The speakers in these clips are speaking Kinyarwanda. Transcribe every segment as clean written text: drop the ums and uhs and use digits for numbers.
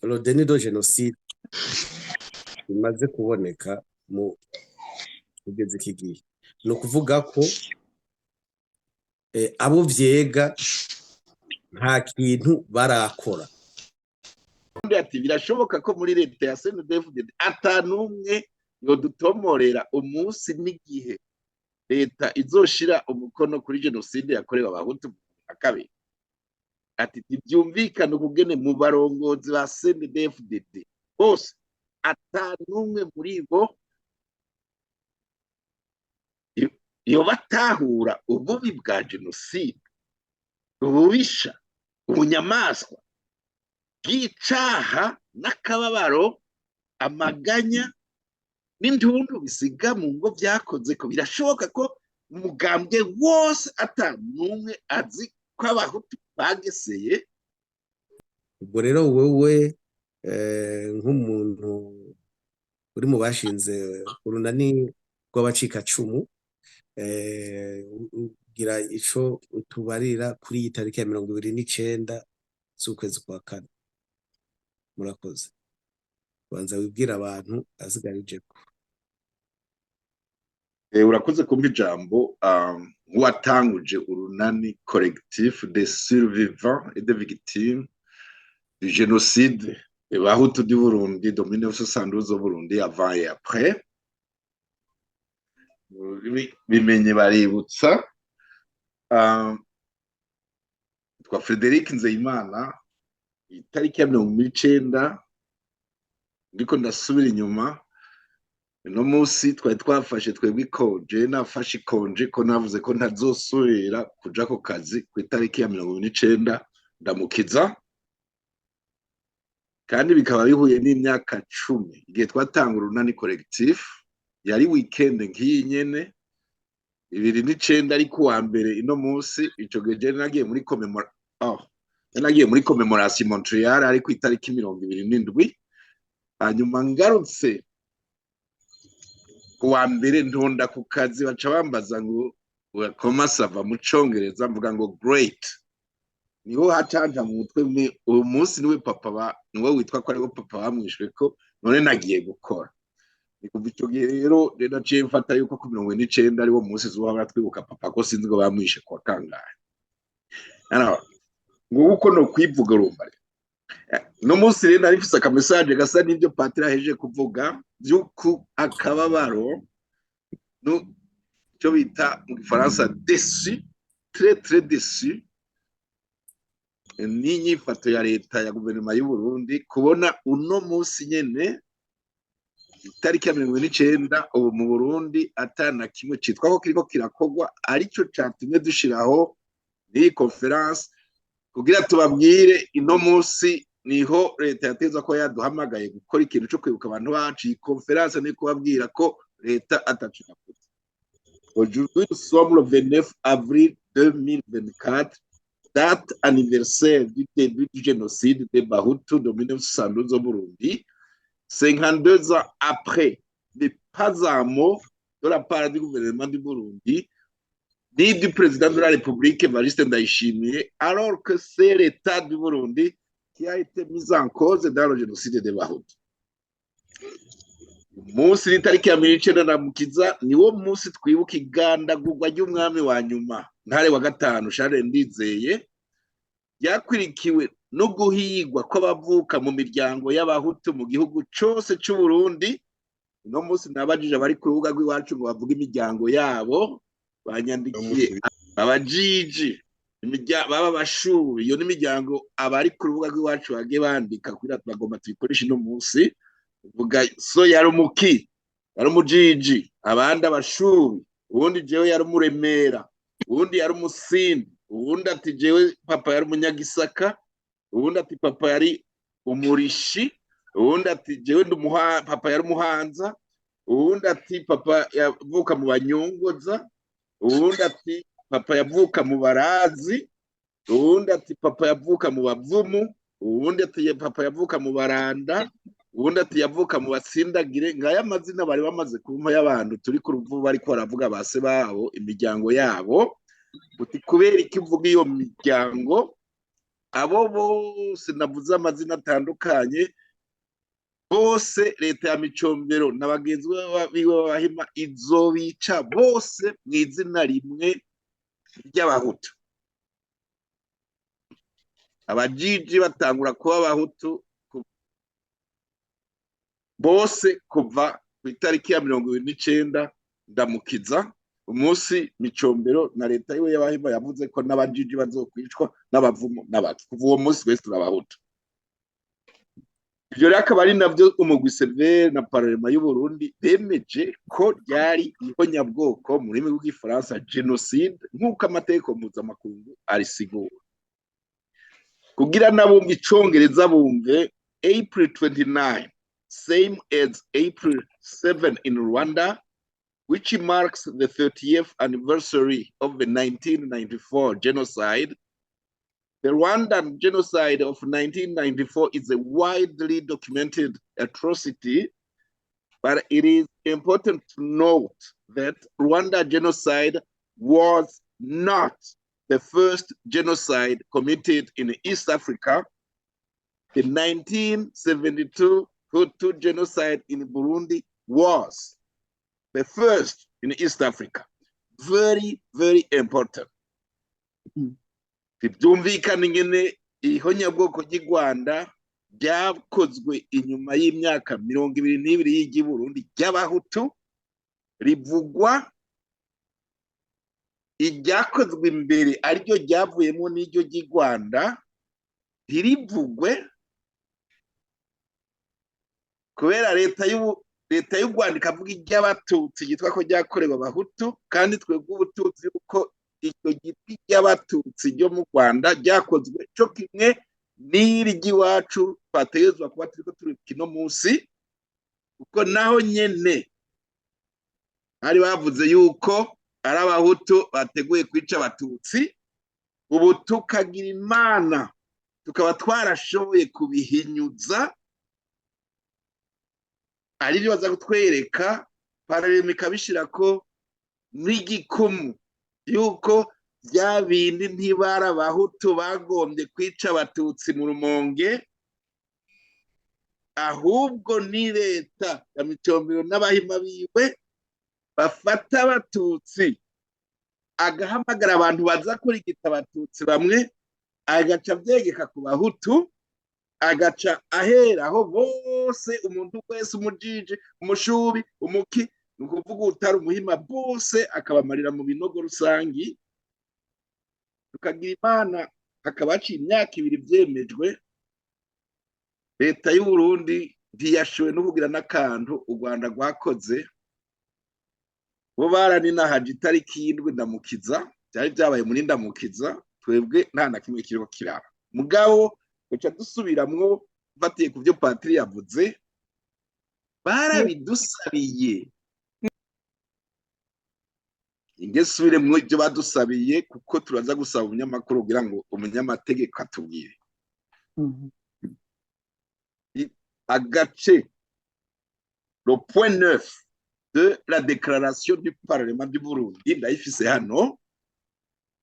le déni de génocide bimaze kuboneka mu kugeza iki gihe ni ukuvuga ko abo vyega nta kintu barakora. Ati birashoboka ko muri leta ya CNDD-FDD atanumwe yodutomorera umunsi n'igihe leta izoshira umukono kuri genocide yakorewe abahutu na kabiri. Ati byumvikana ukugene mu barongozi ba CNDD-FDD bose atanumwe muri bo iyo batahura ububi bwa genocide, ububisha, ubunyamaswa bw'icaha n'akababaro, amaganya n'intuntu bisiga mu ngo vyakoze ko birashoboka ko umugambwe wose atanumwe azi ko abahutu bageseye. Ubwo rero wewe nk'umuntu uri mu bashinze urunani rw'abacikacumu ugira ico utubarira kuri iyi tariki ya 29 z'ukwezi kwa kane. Murakoze. Banza wibwira abantu asigarijeko. Urakoze kumva ijambo watanguje urunani collectif des survivants et des victimes du génocide Bahutu du Burundi de 1972 au Burundi avant et après. Bimenye baributsa twa Frederic Nzeyimana itariki ya 19 ndiko ndasubira inyuma no munsi twari twafashe twebwe ikonje nafashe ikonje ko navuze ko ntazosubira kuja ku kazi ku itariki ya 19 ndamukiza kandi bikaba bihuye n'imyaka 10 igihe twatanga urunani collectif yari weekend nk'iyi nyene 2009 ariko wa mbere ino munsi ico geje nagiye muri commemoration Montreal ariko itariki 27 hanyuma ngarutse kuwa mbere ntonda ku kazi baca bambaza ngo koma sava mu Congereza mvuga ngo great niho hatanja mu mutwe uyu munsi niwe papa niwe witwa ko ariwe papa bamwishwe ko none nagiye gukora nikuva ico gihe rero naciye mfata yuko ku 19 ariwo munsi zuba twibuka papa ko sinzi ngo bamwishe kwa kangahe ngo uko no kwivuga urumva no munsi rero nari mfise akamesaje gasa n'ibyo Patira heje kuvuga byuko akababaro no cyo bita mu Faransa déçu très déçu ni nyifato ya leta ya guverinoma y'u Burundi kubona uno munsi nyene itariki ya 19 ubu mu Burundi atana kimwe citwa ko kiriko kirakogwa arico catumye dushiraho ni conference kugira tubabwire ino munsi niho leta yateza ko yaduhamagaye gukora ikintu cyo kwibuka abantu bacu. Conference ni kubabwira ko leta atacikakuza. Aujourd'hui nous sommes le 29 avril 2024, date anniversaire du début du génocide des Bahutu de 1972 au Burundi. 52 ans après, mais pas un mot de la part du gouvernement du Burundi ni du président de la République Evariste Ndayishimiye, alors que c'est l'État du Burundi qui a été mis en cause dans le génocide des Bahutu. Munsi n'itariki ya 19 ndamukiza niwo munsi twibuka igandagurwa ry'umwami wa nyuma Ntare wa gatanu Charles Ndizeye yakwirikiwe no guhigwa kw'abavuka mu miryango y'abahutu mu gihugu cyose cy'u Burundi. No munsi nabajije abari ku rubuga rw'iwacu ngo bavuga imiryango yabo banyandikiye abajiji baba bashuri iyo n'imiryango abari ku rubuga rw'iwacu bage bandika kugira bagomba tuyikoresha no munsi uvuga so yari umuki yari umujiji abandi abashuri ubundi jewe yari umuremera ubundi yari umusindi ubundi ati jewe papa yari umunyagisaka ubundi ati papa yari umurishi ubundi ati jewe papa yari umuhanza ubundi ati papa yavuka mu banyongoza ubundi ati papa yavuka mu barazi ubundi ati papa yavuka mu bavumu ubundi ati papa yavuka mu baranda ubundi ati yavuka mu batsindagire. Ngaya amazina bari bamaze kumpa y'abantu turi ku ruvu bari ko baravuga base babo imiryango yabo uti kubera iki uvuga iyo miryango abo bose navuze amazina atandukanye bose leta ya Micombero na bagenzi biwe b'Abahima izobica bose mu izina rimwe ry'abahutu. Abajiji batangura kuba abahutu bose kuva ku itariki ya 29 Ndamukiza, umunsi Micombero na leta yiwe y'Abahima yavuze ko n'abajiji bazokwicwa n'abavumo n'abaki. Kuva uwo munsi wese turabahutu. Ivyo rero akaba ari navyo umugwi Severe na Parlement y'u Burundi bemeje ko ryari ihonyabwoko mu rurimi rw'igifaransa genocide, nk'uko amategeko mpuzamakungu arisigura. Kugira n'abumva icongereza bumve, April 29, same as April 7 in Rwanda, which marks the 30th anniversary of the 1994 genocide. The Rwandan genocide of 1994 is a widely documented atrocity, but it is important to note that Rwanda genocide was not the first genocide committed in East Africa. The 1972 Hutu genocide in Burundi was the first in East Africa. Very, very important. Byumvikana ingene ihonyabwoko ry'i Rwanda ryakozwe inyuma y'imyaka 22 y'igi Burundi ry'abahutu, rivugwa iryakozwe imbere ariryo ryavuyemo n'iryo ry'i Rwanda ntirivugwe kubera leta y'u Rwanda ikavuga iry'abatutsi ryitwa ko ryakorewe abahutu, kandi twebwe ubututsi uko iryo giti ry'abatutsi ryo mu Rwanda ryakozwe cyo kimwe n'iri ry'iwacu twategezwa kuba turiko turi kino munsi, kuko naho nyene hari bavuze yuko ari abahutu bateguye kwica abatutsi, ubu tukagira Imana tukaba twarashoboye kubihinyuza, ari byo baza kutwereka Parlement ikabishirako n'igikumu yuko bya bindi ntibara abahutu bagombye kwica abatutsi mu Rumonge, ahubwo ni leta ya Micombero n'Abahima biwe bafata abatutsi agahamagara abantu baza kurigita abatutsi bamwe, agaca byegeka ku bahutu, agaca aheraho bose, umuntu wese, umujiji, umushubi, umuki, nukuvuga utari umuhima, bose akabamarira mu binogo rusangi. Tukagira Imana hakaba haciye imyaka 2 byemejwe, leta y'u Burundi ntiyashoboye no kugira n'akantu u Rwanda rwakoze. Bo baraninahaje itariki 7 Ndamukiza, byari byabaye muri Ndamukiza, twebwe nta na kimwe kiriko kiraba. Mugabo uca dusubiramwo batiye ku byo Patiri yavuze, barabidusabiye. Ingesubire mu byo badusabiye, kuko turaza gusaba umunyamakuru kugira ngo umunyamategeko atubwire. Agace, le point 9 de la déclaration du Parlement du Burundi, ndayifise hano,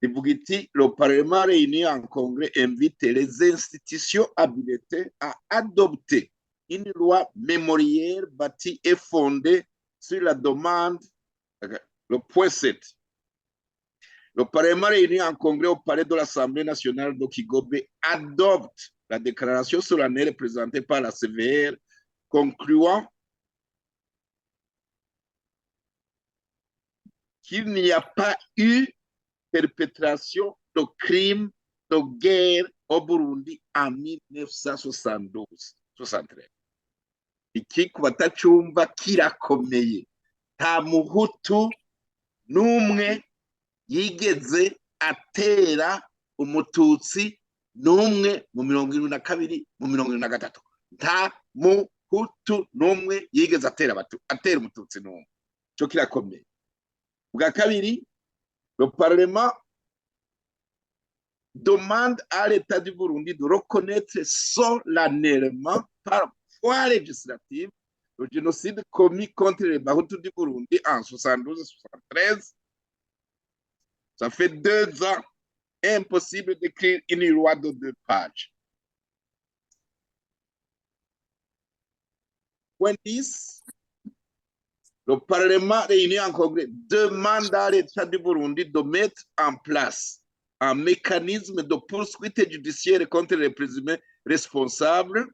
ivuga iti le Parlement réuni en congrès invite les institutions habilitées à adopter une loi mémorielle bâtie et fondée sur la demande. Le point 7. Le Parlement réuni en congrès au palais de l'Assemblée nationale de Kigobe adopte la déclaration solennelle présentée par la CVR concluant qu'il n'y a pas eu perpétration de crimes de guerre au Burundi en 1972. Iki kubatacumva kirakomeye. Nta muhutu n'umwe yigeze atera umututsi n'umwe mu 72 mu 73. Nta muhutu n'umwe yigeze atera umututsi n'umwe. Cyo kirakomeye. Bwa kabiri, le Parlement demande à l'État du Burundi de reconnaître solennellement par voie législative le génocide commis contre les Bahutus du Burundi en 72-73. Ça fait 2 ans Impossible d'écrire une loi de 2 pages. Point 10. Le Parlement réuni en congrès demande à l'État du Burundi de mettre en place un mécanisme de poursuite judiciaire contre les présumés responsables.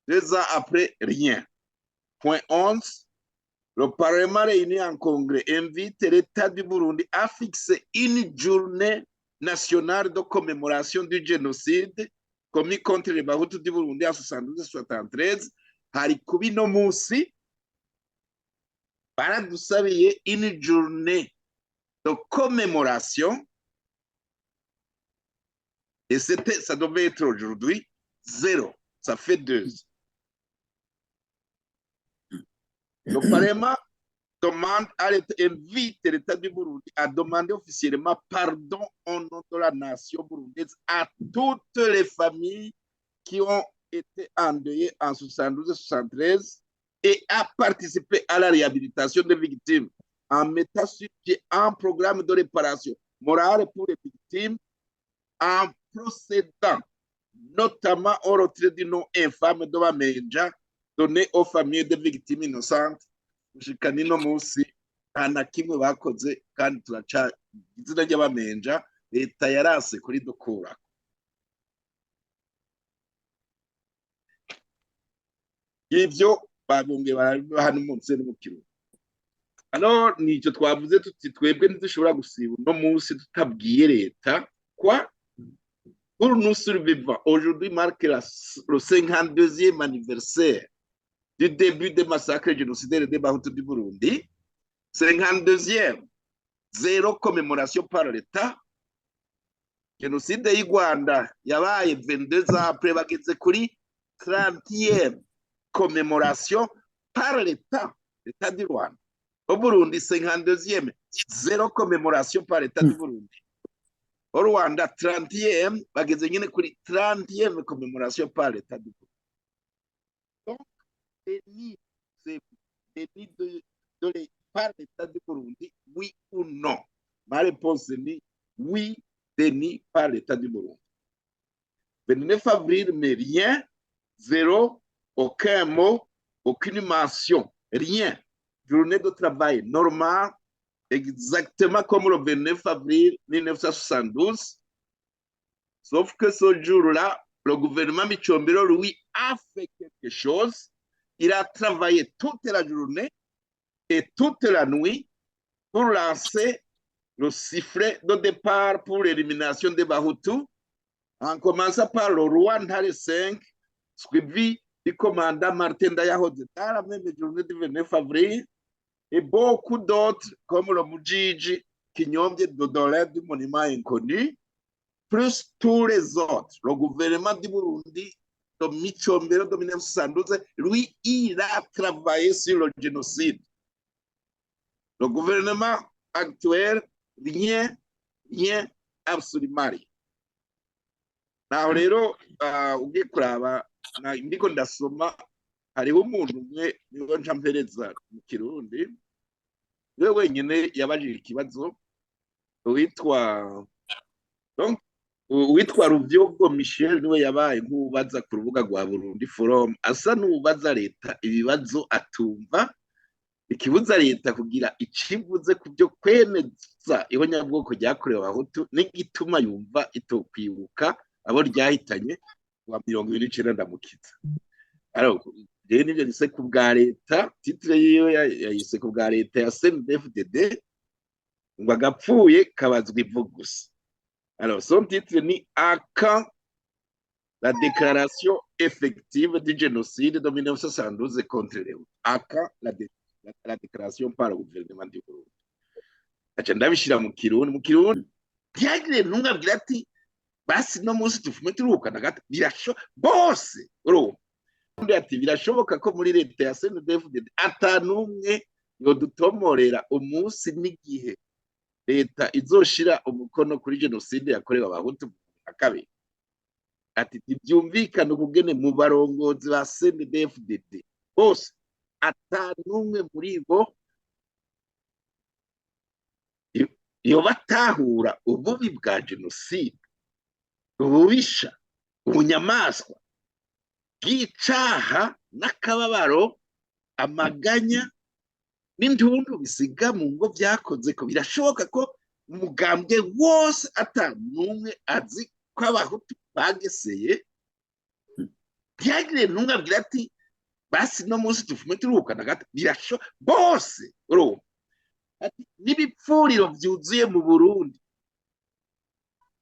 2 ans après, rien. Point 11. Le Parlement réuni en congrès invite l'État du Burundi à fixer une journée nationale de commémoration du génocide commis contre les Bahutu du Burundi en 72-73. Hari kuba ino munsi baradusabiye une journée de commémoration et ça devait être aujourd'hui 0. Ça fait 2. Le Parlement invite l'État du Burundi à demander officiellement pardon au nom de la nation burundaise à toutes les familles qui ont été endeuillées en 72-73 et à participer à la réhabilitation des victimes en mettant sur pied un programme de réparation morale pour les victimes en procédant notamment au retrait du nom infâme de Bamenja donné aux familles des victimes innocentes. Gushika nino munsi nta na kimwe bakoze kandi turaca izina ry'Abamenja leta yarase kuri dukura. Ivyo babongeye barabibaha n'umunsi n'umukiro. Alors nicyo twavuze tuti twebwe ntidushobora gusiba no munsi tutabwiye leta kwa pour nous survivants. Aujourd'hui marque le 52e anniversaire du début des massacres génocidaires des Bahutu du Burundi. 52e, 0 commémoration par l'État. Génocide y'u Rwanda yabaye 22 ans après, bageze kuri 30e commémoration par l'État, l'État du Rwanda. Au Burundi, 52e, 0 commémoration par l'État du Burundi. Au Rwanda, 30e, bageze nyine kuri 30e commémoration par l'État du Burundi. Donc, par l'État du Burundi, oui ou non? Ma réponse est oui, déni par l'État du Burundi. 29 avril, mais rien, 0, aucun mot, aucune mention, rien. Journée de travail normale, exactement comme le 29 avril 1972, sauf que ce jour-là, le gouvernement Micombero, lui, a fait quelque chose. Il a travaillé toute la journée et toute la nuit pour lancer le sifflet de départ pour l'élimination des Bahutus, en commençant par le roi Ntare V, suivi du commandant Martin Ndayahoze dans la même journée du 29 avril, et beaucoup d'autres comme le Mujiji Kinyombye Dodolin du monument inconnu, plus tous les autres. Le gouvernement du Burundi de Micombero de 1972, lui, il a travaillé sur le génocide. Le gouvernement actuel, rien, absolument rien. Naho rero ugiye kuraba ndiko ndasoma hariho umuntu umwe niwe nca mpereza mu Kirundi, we wenyine yabajije ikibazo witwa Ruvyogo Michel, niwe yabaye nk'ubaza ku rubuga rwa Burundi Forum, asa n'ubaza leta ibibazo atumva, ikibuza leta kugira icivuze ku byo kwemeza ihonyabwoko ryakorewe Abahutu n'igituma yumva itokwibuka abo ryahitanye wa 29 ndamukiza. Alors rero nivyo nise ku bwa leta, titre yiwe yayise ku bwa leta ya CNDD-FDD ngo agapfuye kabazwa ivu gusa. Alors son titre ni à quand la déclaration effective du génocide de 1972 contre les Hutus. À quand la déclaration par le gouvernement du Burundi. Acha ndabishira mu Kirundi byagire nungabwira ati basi no munsi tufume turuka nagata bose urumva ati birashoboka ko muri leta ya CNDD-FDD atanumwe yodutomorera umunsi n'igihe leta izoshira umukono kuri genocide yakorewe Abahutu na kabiri. Ati byumvikana ukugene mu barongozi ba CNDD-FDD bose atanumwe muri bo iyo batahura ububi bwa jenoside, ububisha, ubunyamaswa bw'icaha n'akababaro, amaganya n'intuntu bisiga mu ngo byakoze ko birashoboka ko umugambwe wose ata n'umwe azi ko abahutu bageseye, byagiriye n'umwe abwira ati basi no munsi tufume turuhukana gato, bose urumva n'ibipfuriro byuzuye mu Burundi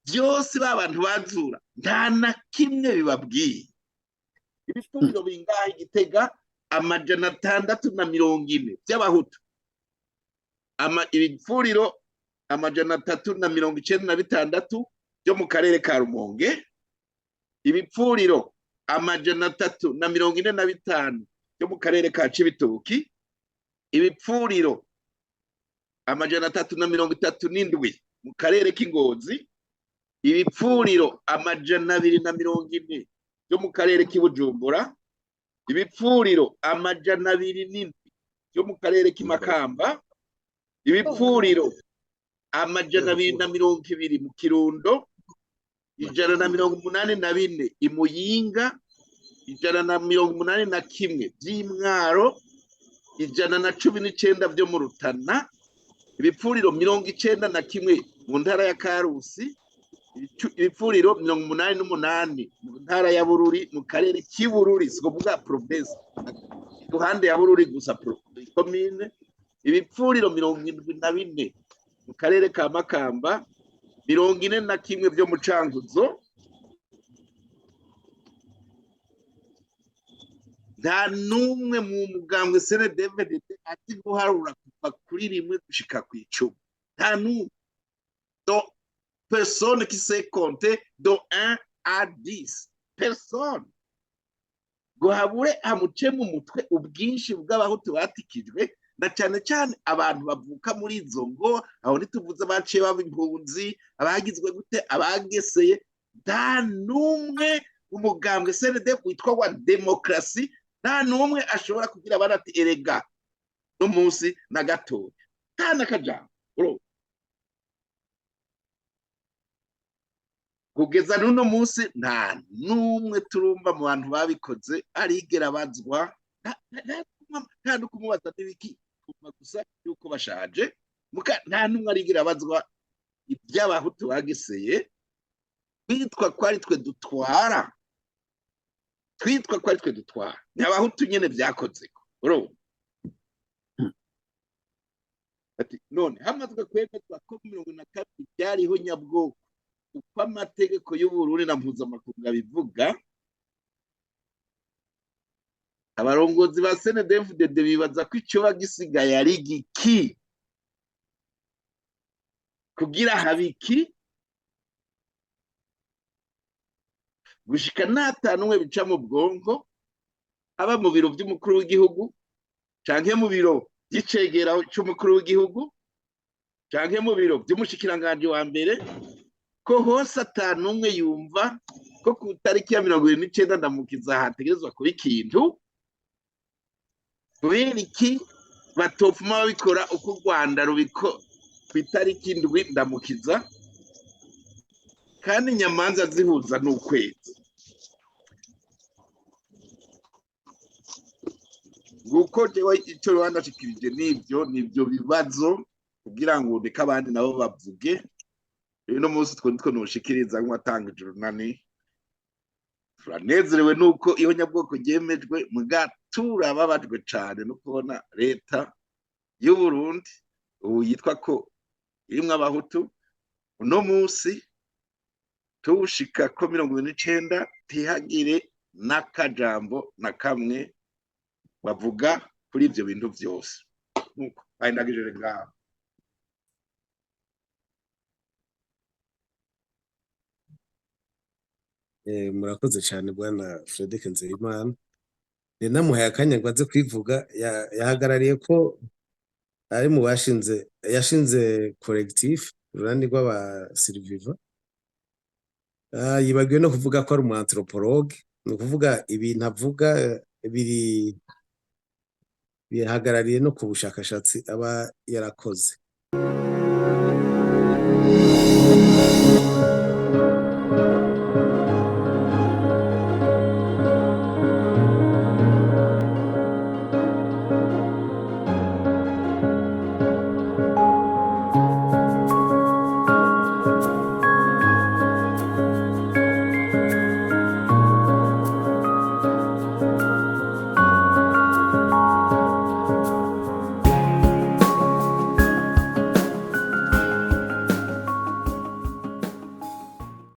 byose b'abantu bazura nta na kimwe bibabwiye. Ibipfuriro bingahe Gitega? 640 by'abahutu, ibipfuriro 396 byo mu karere ka Rumonge, ibipfuriro 345 byo mu karere ka Cibitoki, ibipfuriro 337 mu karere k'Ingozi, ibipfuriro 240 byo mu karere k'Ibujumbura, ibipfuriro 207 byo mu karere k'Imakamba, ibipfuriro 220 mu Kirundo, 184 i Muyinga, 181 by'Imwaro, 119 byo mu Rutana, ibipfuriro 91 mu ntara ya Karusi, ibipfuriro 88 mu ntara ya Bururi mu karere k'Ibururi, siko kuvuga province, iruhande ya Bururi gusa commune, ibipfuriro 74 mu karere ka Makamba, 41 byo mu Cankuzo, nta n'umwe mu mugambwe CNDD-FDD ati guharura kuva kuri 1 gushika ku 10, nta n'umwe. Donc personne qui sait compter de 1 à 10, personne. Ngo habure hamuce mu mutwe ubwinshi bw'abahutu batikijwe, na cyane cyane abantu bavuka muri izo ngo, aho nituvuze baciye baba impunzi, abagizwe gute, abageseye, nta n'umwe umugambwe CNDD witwa wa demokrasi, nta n'umwe ashobora kugira abana ati erega no munsi na gatoya, nta n'akajambo. Kugeza n'uno munsi nta n'umwe turumva mu bantu babikoze arigera bazwa, nta no kumubaza n'ibiki, gusa yuko bashaje, nta n'umwe arigera bazwa iby'abahutu bageseye, twitwa ko ari twe dutwara, ni abahutu nyene byakoze ko. Ati none hamazwe kwemezwa ko 72 byariho nyabwoko uko amategeko y'Uburundi na mpuzamakungu bivuga, abarongozi ba CNDD-FDD bibaza ko icyo bagisigaye ari giki kugira habiki gushika n'atanumwe bica mu bwonko, aba mu biro by'umukuru w'igihugu canke mu biro y'icegera cy'umukuru w'igihugu canke mu biro by'umushikiranganje wa mbere, ko hose atanumwe yumva ko ku tariki ya 29 ndamukiza hategerezwa kuba ikintu, kubera iki batopfuma babikora uko u Rwanda rubiko ku itariki 7 ndamukiza, kandi inyamanza zihuza n'ukwezi. Guko jewe icyo Rwanda ashikirije nibyo bibazo kugira ngo ndeka abandi nabo bavuge. No munsi twitwo nushikiriza nk'atanga journal, turanezerewe nuko iyo nyabwoko yemejwe, mugatura babajwe cyane no kubona leta y'u Burundi ubu yitwa ko irimwe abahutu, uno munsi tushika ko 29 tihagire n'akajambo na kamwe bavuga kuri ibyo bintu byose. Nuko ayindagije ngaho. Murakoze cyane bwana Frederick Nzeyimana. Namuhaye akanya ngo aze kwivuga, yahagarariye ko ari mu yashinze collectif ururani rw'aba survivor. Yibagiwe no kuvuga ko ari umu anthropologue, ni ukuvuga ibintu avuga bihagarariye no ku bushakashatsi aba yarakoze.